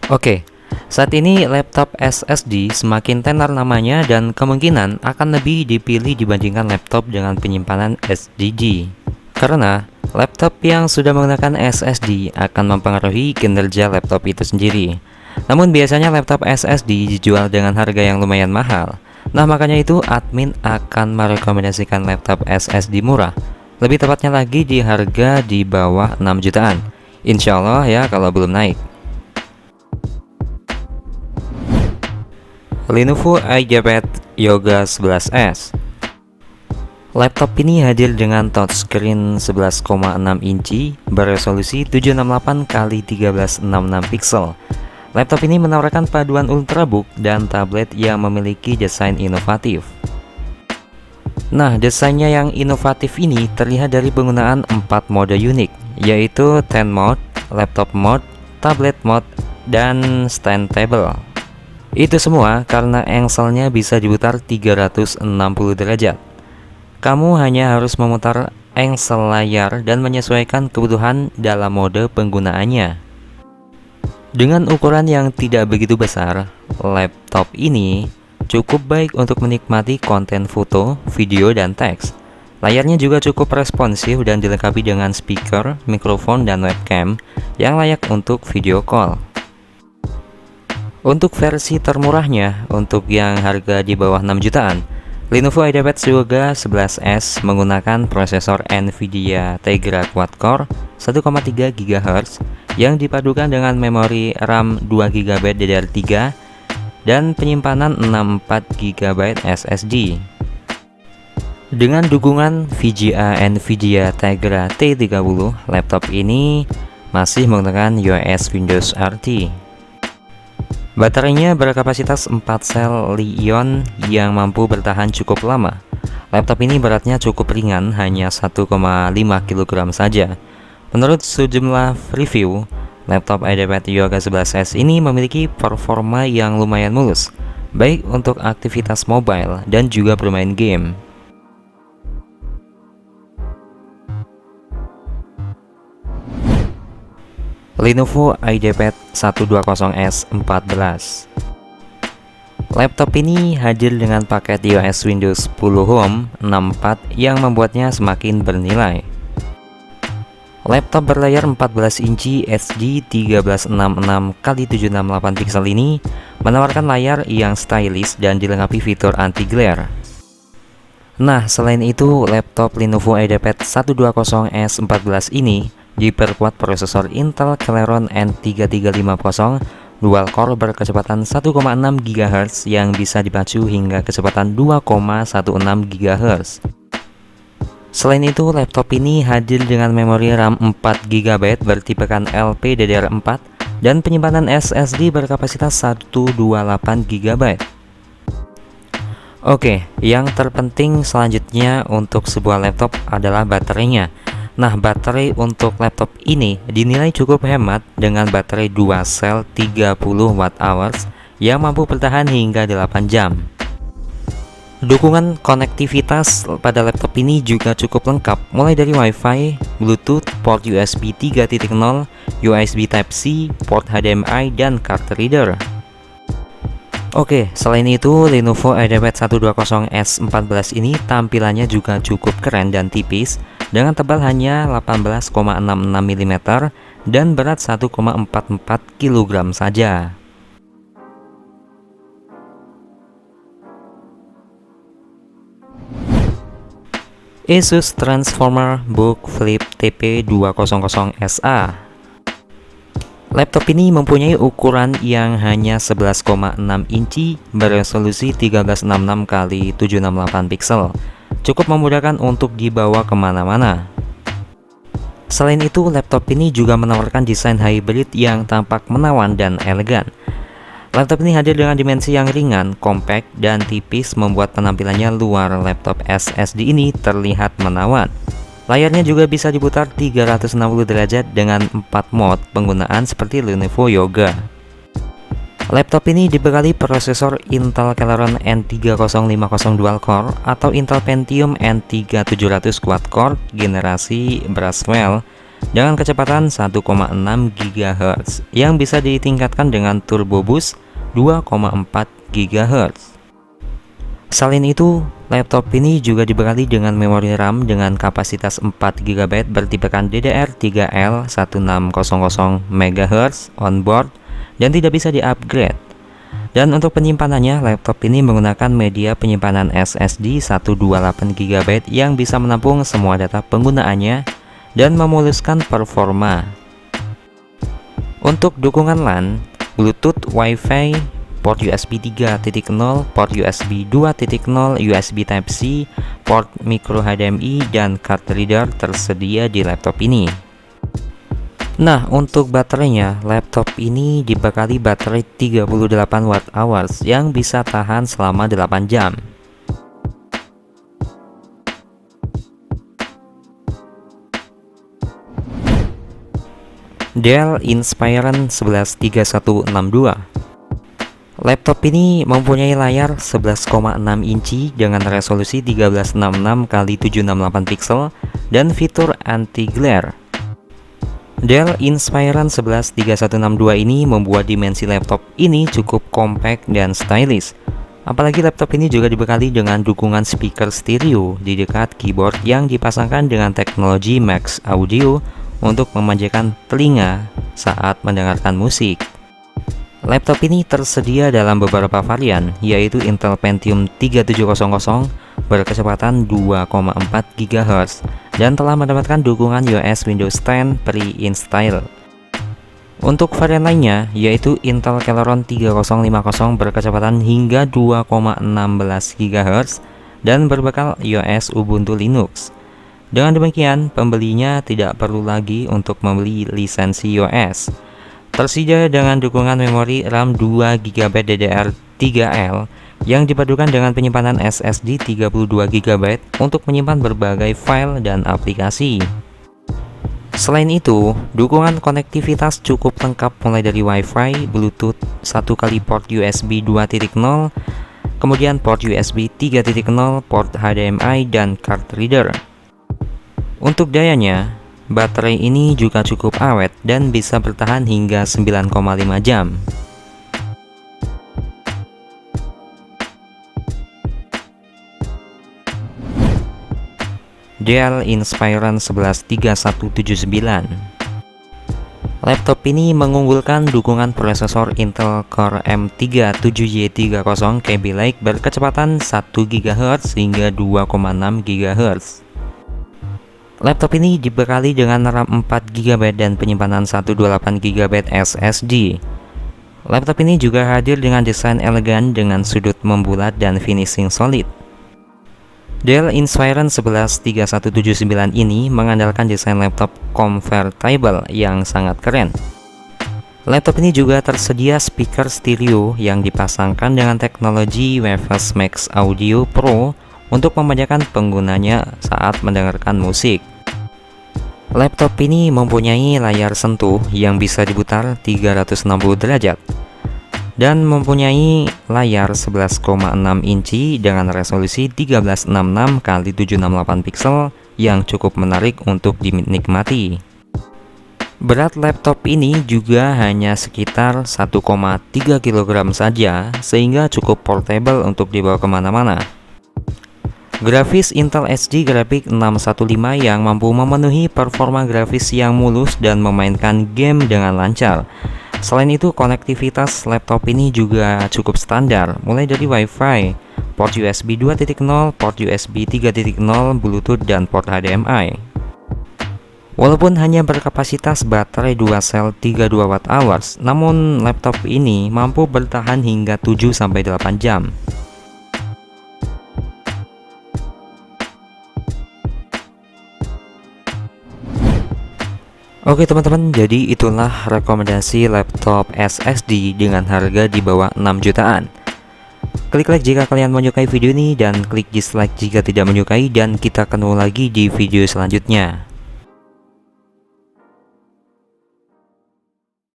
Oke, saat ini laptop SSD semakin tenar namanya dan kemungkinan akan lebih dipilih dibandingkan laptop dengan penyimpanan SSD. Karena laptop yang sudah menggunakan SSD akan mempengaruhi kinerja laptop itu sendiri. Namun biasanya laptop SSD dijual dengan harga yang lumayan mahal. Nah, makanya itu admin akan merekomendasikan laptop SSD murah. Lebih tepatnya lagi di harga di bawah 6 jutaan. Insya Allah ya kalau belum naik. Lenovo IdeaPad Yoga 11s. Laptop ini hadir dengan touchscreen 11,6 inci beresolusi 768x1366 pixel. Laptop ini menawarkan paduan ultrabook dan tablet yang memiliki desain inovatif. Nah, desainnya yang inovatif ini terlihat dari penggunaan 4 mode unik, yaitu Tent Mode, Laptop Mode, Tablet Mode, dan Stand Table. Itu semua karena engselnya bisa diputar 360 derajat. Kamu hanya harus memutar engsel layar dan menyesuaikan kebutuhan dalam mode penggunaannya. Dengan ukuran yang tidak begitu besar, laptop ini cukup baik untuk menikmati konten foto, video, dan teks. Layarnya juga cukup responsif dan dilengkapi dengan speaker, mikrofon, dan webcam yang layak untuk video call. Untuk versi termurahnya, untuk yang harga di bawah 6 jutaan, Lenovo IdeaPad Yoga 11s menggunakan prosesor Nvidia Tegra Quad-Core 1,3 GHz yang dipadukan dengan memori RAM 2 GB DDR3 dan penyimpanan 64 GB SSD. Dengan dukungan VGA Nvidia Tegra T30, laptop ini masih menggunakan iOS Windows RT. Baterainya berkapasitas 4 sel Li-ion yang mampu bertahan cukup lama. Laptop ini beratnya cukup ringan, hanya 1,5 kg saja. Menurut sejumlah review, laptop IdeaPad Yoga 11s ini memiliki performa yang lumayan mulus, baik untuk aktivitas mobile dan juga bermain game. Lenovo IdeaPad 120s 14. Laptop ini hadir dengan paket iOS Windows 10 Home 64 yang membuatnya semakin bernilai. Laptop berlayar 14 inci HD 1366x768 pixel ini menawarkan layar yang stylish dan dilengkapi fitur anti-glare. Nah, selain itu, laptop Lenovo IdeaPad 120s 14 ini diperkuat prosesor Intel Celeron N3350 dual core berkecepatan 1,6 GHz yang bisa dipacu hingga kecepatan 2,16 GHz. Selain itu, laptop ini hadir dengan memori RAM 4 GB bertipekan LPDDR4 dan penyimpanan SSD berkapasitas 128 GB. Oke, yang terpenting selanjutnya untuk sebuah laptop adalah baterainya. Nah, baterai untuk laptop ini dinilai cukup hemat dengan baterai 2 sel 30 Wh yang mampu bertahan hingga 8 jam. Dukungan konektivitas pada laptop ini juga cukup lengkap, mulai dari Wi-Fi, Bluetooth, port USB 3.0, USB Type-C, port HDMI, dan card reader. Oke, selain itu, Lenovo IdeaPad 120s 14 ini tampilannya juga cukup keren dan tipis, dengan tebal hanya 18,66 mm dan berat 1,44 kg saja. Asus Transformer Book Flip TP200SA. Laptop ini mempunyai ukuran yang hanya 11,6 inci beresolusi 1366x768 pixel. Cukup memudahkan untuk dibawa kemana-mana. Selain itu, laptop ini juga menawarkan desain hybrid yang tampak menawan dan elegan. Laptop ini hadir dengan dimensi yang ringan, compact, dan tipis membuat penampilannya luar laptop SSD ini terlihat menawan. Layarnya juga bisa diputar 360 derajat dengan 4 mode penggunaan seperti Lenovo Yoga. Laptop ini dibekali prosesor Intel Celeron N3050 dual core atau Intel Pentium N3700 quad core generasi Blackwell dengan kecepatan 1,6 GHz yang bisa ditingkatkan dengan turbo boost 2,4 GHz. Selain itu, laptop ini juga dibekali dengan memori RAM dengan kapasitas 4 GB bertipekan DDR3L1600 MHz onboard dan tidak bisa di-upgrade. Dan untuk penyimpanannya, laptop ini menggunakan media penyimpanan SSD 128 GB yang bisa menampung semua data penggunaannya dan memuluskan performa. Untuk dukungan LAN, Bluetooth, Wi-Fi, port USB 3.0, port USB 2.0, USB Type-C, port micro HDMI, dan card reader tersedia di laptop ini. Nah, untuk baterainya, laptop ini dibekali baterai 38 Wh yang bisa tahan selama 8 jam. Dell Inspiron 113162. Laptop ini mempunyai layar 11,6 inci dengan resolusi 1366x768 pixel dan fitur anti-glare. Dell Inspiron 113162 ini membuat dimensi laptop ini cukup compact dan stylish. Apalagi laptop ini juga dibekali dengan dukungan speaker stereo di dekat keyboard yang dipasangkan dengan teknologi Max Audio untuk memanjakan telinga saat mendengarkan musik. Laptop ini tersedia dalam beberapa varian, yaitu Intel Pentium 3700 berkecepatan 2,4 GHz dan telah mendapatkan dukungan iOS Windows 10 pre-install. Untuk varian lainnya, yaitu Intel Celeron 3050 berkecepatan hingga 2,16 GHz dan berbekal iOS Ubuntu Linux. Dengan demikian, pembelinya tidak perlu lagi untuk membeli lisensi iOS. Tersedia dengan dukungan memori RAM 2 GB DDR3L yang dipadukan dengan penyimpanan SSD 32 GB untuk menyimpan berbagai file dan aplikasi. Selain itu, dukungan konektivitas cukup lengkap mulai dari Wi-Fi, Bluetooth, 1 kali port USB 2.0, kemudian port USB 3.0, port HDMI, dan card reader. Untuk dayanya, baterai ini juga cukup awet dan bisa bertahan hingga 9,5 jam. Dell Inspiron 113179. Laptop ini mengunggulkan dukungan prosesor Intel Core M3 7Y30 Kaby Lake berkecepatan 1 GHz hingga 2,6 GHz. Laptop ini dibekali dengan RAM 4 GB dan penyimpanan 128 GB SSD. Laptop ini juga hadir dengan desain elegan dengan sudut membulat dan finishing solid. Dell Inspiron 113179 ini mengandalkan desain laptop convertible yang sangat keren. Laptop ini juga tersedia speaker stereo yang dipasangkan dengan teknologi Waves Max Audio Pro untuk memanjakan penggunanya saat mendengarkan musik. Laptop ini mempunyai layar sentuh yang bisa diputar 360 derajat dan mempunyai layar 11,6 inci dengan resolusi 1366x768 pixel yang cukup menarik untuk dinikmati. Berat laptop ini juga hanya sekitar 1,3 kg saja, sehingga cukup portable untuk dibawa kemana-mana. Grafis Intel HD Graphics 615 yang mampu memenuhi performa grafis yang mulus dan memainkan game dengan lancar. Selain itu, konektivitas laptop ini juga cukup standar, mulai dari Wi-Fi, port USB 2.0, port USB 3.0, Bluetooth, dan port HDMI. Walaupun hanya berkapasitas baterai 2 sel 32 Wh, namun laptop ini mampu bertahan hingga 7-8 jam. Oke teman-teman, jadi itulah rekomendasi laptop SSD dengan harga di bawah 6 jutaan. Klik like jika kalian menyukai video ini dan klik dislike jika tidak menyukai, dan kita ketemu lagi di video selanjutnya.